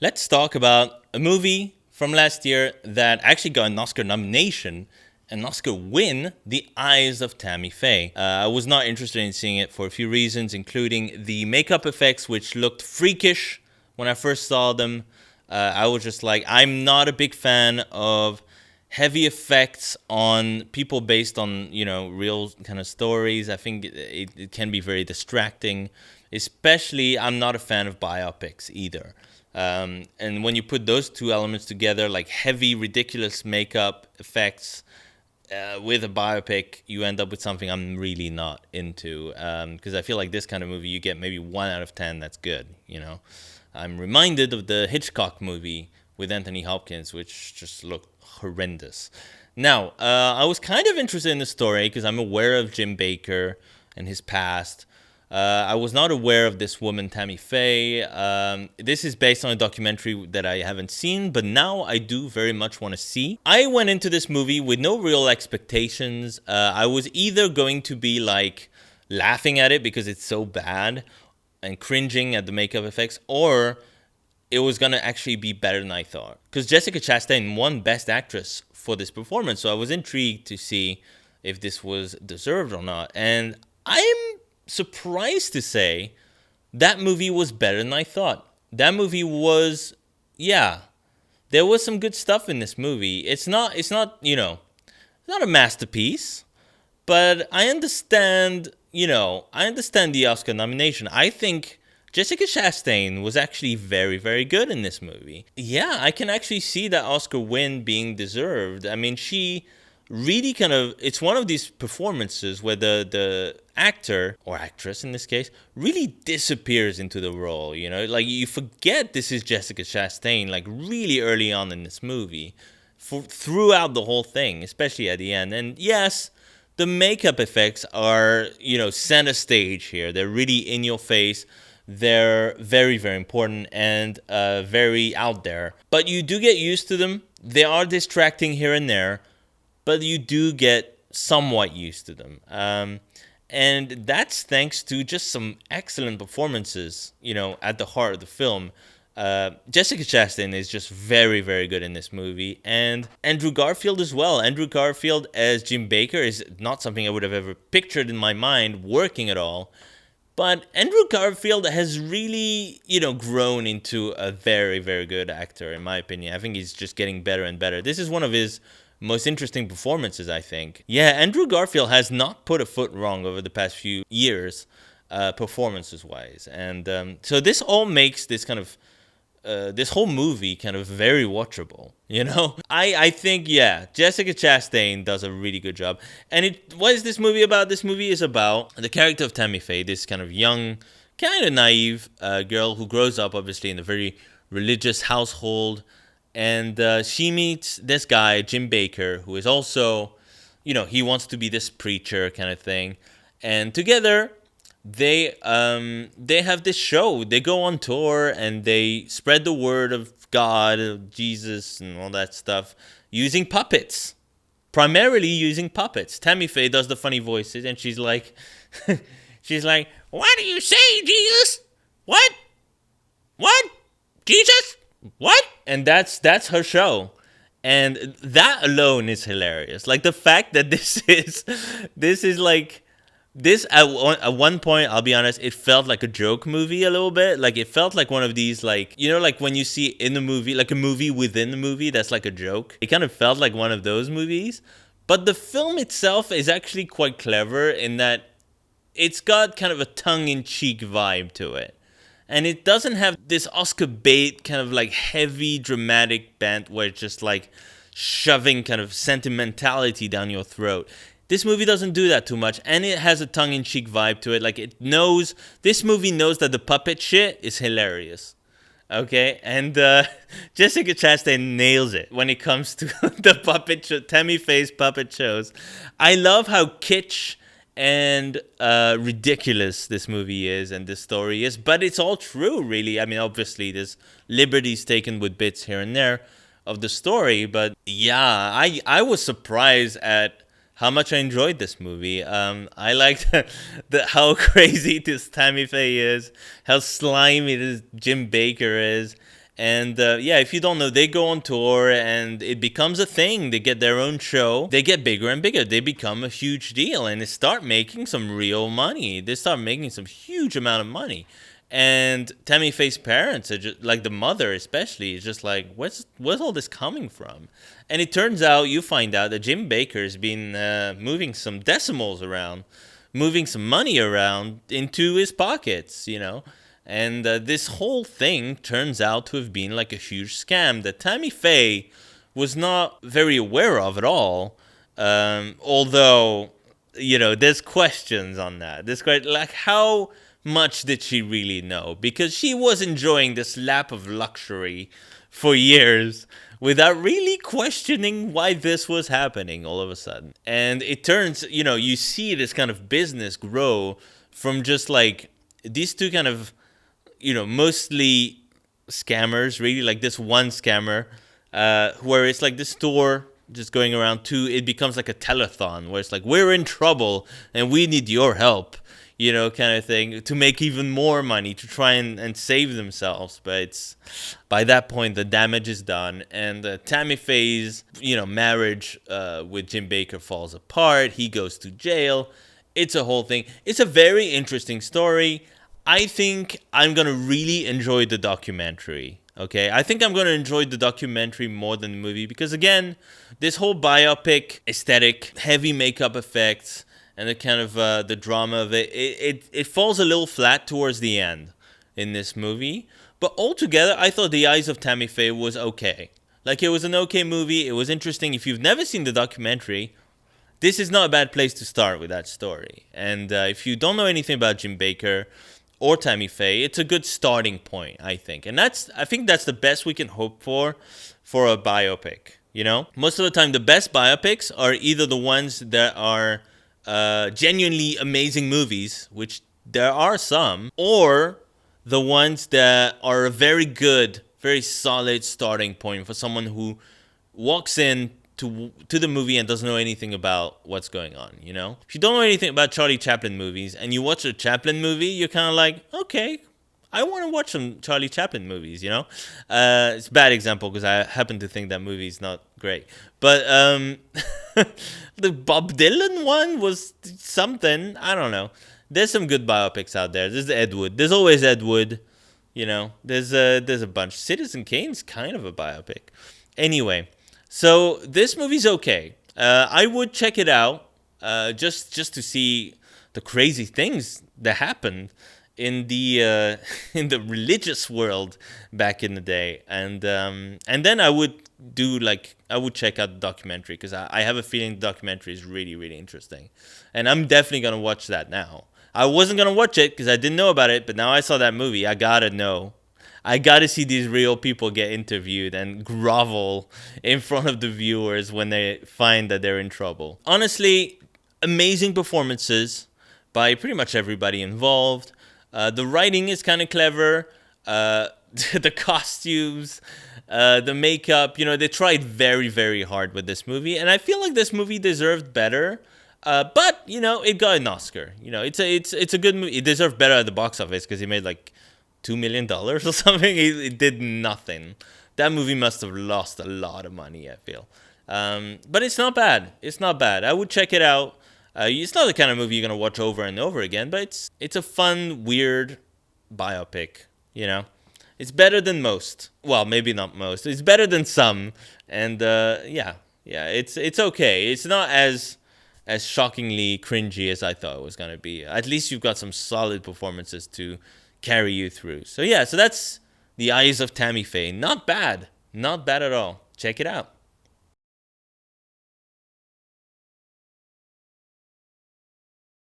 Let's talk about a movie from last year that actually got an Oscar nomination, an Oscar win, The Eyes of Tammy Faye. I was not interested in seeing it for a few reasons, including the makeup effects, which looked freakish when I first saw them. I was just like, I'm not a big fan of heavy effects on people based on, real kind of stories. I think it can be very distracting. Especially, I'm not a fan of biopics either. And when you put those two elements together, like heavy, ridiculous makeup effects with a biopic, you end up with something I'm really not into. Because I feel like this kind of movie, you get maybe 1 out of 10 that's good, I'm reminded of the Hitchcock movie with Anthony Hopkins, which just looked horrendous. Now, I was kind of interested in the story because I'm aware of Jim Baker and his past. I was not aware of this woman, Tammy Faye. This is based on a documentary that I haven't seen, but now I do very much want to see. I went into this movie with no real expectations. I was either going to be like laughing at it because it's so bad and cringing at the makeup effects, or it was going to actually be better than I thought. Because Jessica Chastain won Best Actress for this performance, so I was intrigued to see if this was deserved or not. And I'm surprised to say that movie was better than I thought. That movie was, yeah, there was some good stuff in this movie. It's not a masterpiece, but I understand the Oscar nomination. I think Jessica Chastain was actually very, very good in this movie. Yeah, I can actually see that Oscar win being deserved. I mean, she really it's one of these performances where the actor, or actress in this case, really disappears into the role, Like, you forget this is Jessica Chastain, like, really early on in this movie, throughout the whole thing, especially at the end. And yes, the makeup effects are, center stage here. They're really in your face. They're very, very important and very out there. But you do get used to them. They are distracting here and there, but you do get somewhat used to them. And that's thanks to just some excellent performances, at the heart of the film. Jessica Chastain is just very, very good in this movie. And Andrew Garfield as well. Andrew Garfield as Jim Baker is not something I would have ever pictured in my mind working at all. But Andrew Garfield has really, grown into a very, very good actor, in my opinion. I think he's just getting better and better. This is one of his most interesting performances, I think. Yeah, Andrew Garfield has not put a foot wrong over the past few years, performances-wise. And so this all makes this this whole movie kind of very watchable, I think, yeah, Jessica Chastain does a really good job. And what is this movie about? This movie is about the character of Tammy Faye, this kind of young, kind of naive girl who grows up, obviously, in a very religious household. And she meets this guy, Jim Baker, who is also, he wants to be this preacher kind of thing. And together, they have this show. They go on tour and they spread the word of God, of Jesus, and all that stuff using puppets. Primarily using puppets. Tammy Faye does the funny voices, and she's like, "What do you say, Jesus? What? What? Jesus? What?" And that's her show. And that alone is hilarious. Like, the fact that this is like, this at one point, I'll be honest, it felt like a joke movie a little bit. Like, it felt like one of these, like, like when you see in the movie, like a movie within the movie that's like a joke. It kind of felt like one of those movies. But the film itself is actually quite clever in that it's got kind of a tongue-in-cheek vibe to it. And it doesn't have this Oscar bait kind of like heavy dramatic bent where it's just like shoving kind of sentimentality down your throat. This movie doesn't do that too much, and it has a tongue-in-cheek vibe to it. Like, this movie knows that the puppet shit is hilarious. Okay? And Jessica Chastain nails it when it comes to the puppet show, Tammy Faye's puppet shows. I love how kitsch and ridiculous this movie is and this story is, but it's all true, really. I mean, obviously, there's liberties taken with bits here and there of the story, but yeah, I was surprised at how much I enjoyed this movie. I liked how crazy this Tammy Faye is, how slimy this Jim Baker is, And yeah, if you don't know, they go on tour and it becomes a thing. They get their own show. They get bigger and bigger. They become a huge deal and they start making some real money. They start making some huge amount of money. And Tammy Faye's parents are just like, the mother especially is just like, where's all this coming from? And it turns out, you find out that Jim Baker's been moving some decimals around, moving some money around into his pockets, you know. And this whole thing turns out to have been like a huge scam that Tammy Faye was not very aware of at all. Although, you know, there's questions on that. Like, how much did she really know? Because she was enjoying this lap of luxury for years without really questioning why this was happening all of a sudden. And it turns, you know, you see this kind of business grow from just like these two kind of, you know, mostly scammers, really, like this one scammer, where it's like this store just going around to, it becomes like a telethon where it's like, we're in trouble and we need your help, you know, kind of thing, to make even more money, to try and save themselves. But it's, by that point, the damage is done, and Tammy Faye's, you know, marriage with Jim Baker falls apart. He goes to jail. It's a whole thing. It's a very interesting story. I think I'm going to really enjoy the documentary, okay? I think I'm going to enjoy the documentary more than the movie because, again, this whole biopic aesthetic, heavy makeup effects, and the kind of the drama of it falls a little flat towards the end in this movie. But altogether, I thought The Eyes of Tammy Faye was okay. Like, it was an okay movie. It was interesting. If you've never seen the documentary, this is not a bad place to start with that story. And if you don't know anything about Jim Baker or Tammy Faye, it's a good starting point, I think. And I think that's the best we can hope for a biopic, you know? Most of the time, the best biopics are either the ones that are genuinely amazing movies, which there are some, or the ones that are a very good, very solid starting point for someone who walks in to the movie and doesn't know anything about what's going on, you know? If you don't know anything about Charlie Chaplin movies and you watch a Chaplin movie, you're kind of like, okay, I want to watch some Charlie Chaplin movies, you know? It's a bad example because I happen to think that movie is not great. But the Bob Dylan one was something. I don't know. There's some good biopics out there. There's Ed Wood. There's always Ed Wood, you know? There's a bunch. Citizen Kane's kind of a biopic. Anyway, so this movie's okay. I would check it out just to see the crazy things that happened in the religious world back in the day, and then I would check out the documentary because I have a feeling the documentary is really, really interesting, and I'm definitely gonna watch that now. I wasn't gonna watch it because I didn't know about it, but now I saw that movie. I gotta know. I gotta see these real people get interviewed and grovel in front of the viewers when they find that they're in trouble. Honestly, amazing performances by pretty much everybody involved. The writing is kind of clever. The costumes, the makeup, you know, they tried very, very hard with this movie. And I feel like this movie deserved better. But, you know, it got an Oscar. You know, it's a good movie. It deserved better at the box office because it made like $2 million or something. It did nothing. That movie must have lost a lot of money, I feel. But it's not bad. It's not bad. I would check it out. It's not the kind of movie you're going to watch over and over again, but it's a fun, weird biopic, you know? It's better than most. Well, maybe not most. It's better than some. And yeah, it's okay. It's not as shockingly cringy as I thought it was going to be. At least you've got some solid performances to carry you through. So yeah, so that's The Eyes of Tammy Faye. Not bad. Not bad at all. Check it out.